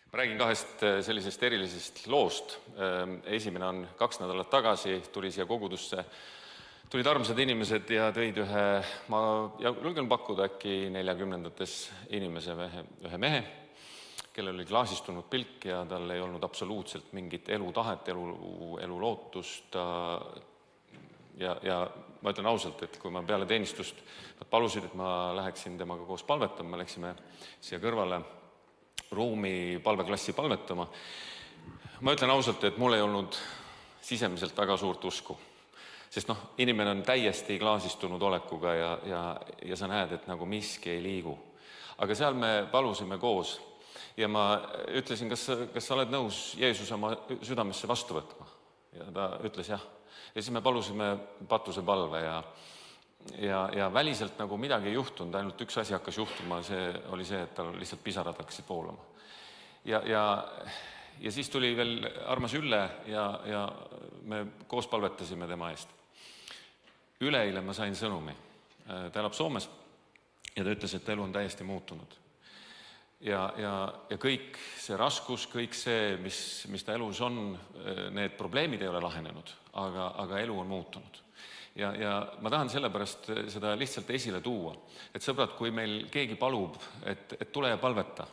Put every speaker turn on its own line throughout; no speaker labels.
Ma räägin kahest sellisest erilisest loost. Esimene on 2 nädalat tagasi, tuli siia kogudusse, tulid armsad inimesed ja tõid ühe, ma julgen pakkuda äkki 40-ndates inimese, ühe mehe, kellel oli klaasistunud pilk ja tal ei olnud absoluutselt mingit elutahet, elu lootust. Ja ma ütlen ausalt, et kui ma peale teenistust, nad palusid, et ma läheksin temaga koos palvetama, me läksime siia kõrvale ruumi palveklassi palvetama. Ma ütlen ausalt, et mul ei olnud sisemiselt väga suurt usku. Sest inimene on täiesti klaasistunud olekuga ja sa näed, et nagu miski ei liigu. Aga seal me palusime koos ja ma ütlesin, kas sa oled nõus Jeesuse oma südamesse vastu võtma? Ja ta ütles jah. Ja siis me palusime patuse palve ja väliselt nagu midagi ei juhtunud, ainult üks asi hakkas juhtuma, see oli see, et tal lihtsalt pisarad hakkasid voolama. Ja siis tuli veel armas Ülle ja me koos palvetasime tema eest. Üleeile ma sain sõnumi. Ta elab Soomes ja ta ütles, et elu on täiesti muutunud. Ja kõik see raskus, kõik see, mis ta elus on, need probleemid ei ole lahenenud, aga elu on muutunud. Ja ma tahan sellepärast seda lihtsalt esile tuua, et sõbrad, kui meil keegi palub, et tule ja palveta,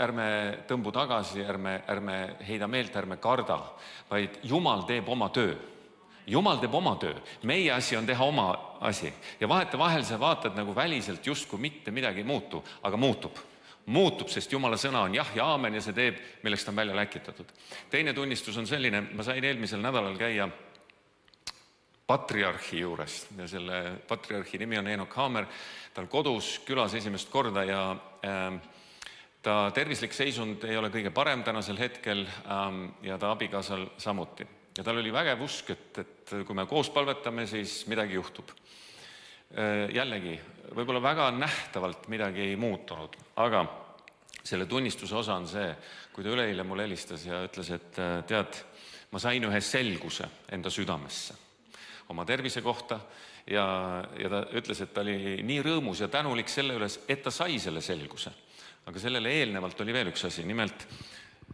ärme tõmbu tagasi, ärme heida meelt, ärme karda, vaid Jumal teeb oma töö. Jumal teeb oma töö. Meie asi on teha oma asi. Ja vahetevahel sa vaatad nagu väliselt justkui mitte midagi ei muutu, aga muutub. Muutub, sest Jumala sõna on jah ja aamen ja see teeb, milleks ta on välja läkitatud. Teine tunnistus on selline, ma sain eelmisel nädalal käia patriarhi juures ja selle patriarhi nimi on Enoch Haamer. Ta on kodus külas esimest korda ja ta tervislik seisund ei ole kõige parem tänasel hetkel ja ta abikaasal samuti. Ja tal oli vägev usk, et kui me koos palvetame, siis midagi juhtub. Jällegi, võib-olla väga nähtavalt midagi ei muutunud, aga selle tunnistuse osa on see, kui ta üleeile mulle helistas ja ütles, et tead, ma sain ühe selguse enda südamesse oma tervise kohta ja ta ütles, et ta oli nii rõõmus ja tänulik selle üles, et ta sai selle selguse. Aga sellele eelnevalt oli veel üks asi, nimelt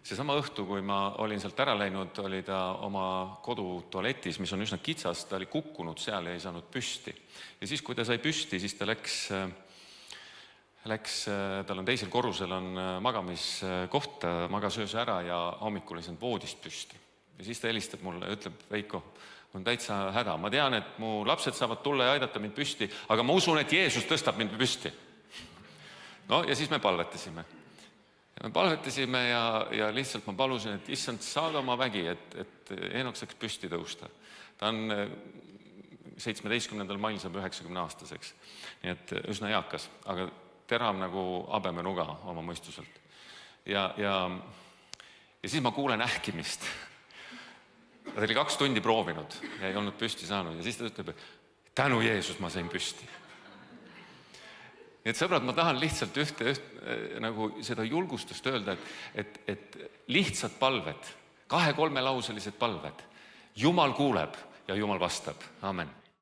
seesama õhtu, kui ma olin sealt ära läinud, oli ta oma kodu tualetis, mis on üsna kitsas, ta oli kukkunud seal ja ei saanud püsti. Ja siis, kui ta sai püsti, siis ta läks, tal on teisel korrusel on magamiskoht, magas ööse ära ja hommikul ei saanud voodist püsti. Ja siis ta helistab mulle ja ütleb, Veiko, on täitsa häda. Ma tean, et mu lapsed saavad tulla ja aidata mind püsti, aga ma usun, et Jeesus tõstab mind püsti. No ja siis me palvetasime. Ja me palvetasime ja lihtsalt ma palusin, et issand, saada oma vägi, et Enoch saaks püsti tõusta. Ta on 17. mail saab 90 aastaseks. Nii et üsna eakas, aga terav nagu habemenuga oma mõistuselt. Ja siis ma kuulen ähkimist. Ta oli 2 tundi proovinud ja ei olnud püsti saanud. Ja siis ta ütleb, et tänu Jeesus ma sain püsti. Nii et sõbrad, ma tahan lihtsalt nagu seda julgustust öelda, et lihtsad palved, 2-3 lauselised palved, Jumal kuuleb ja Jumal vastab. Amen.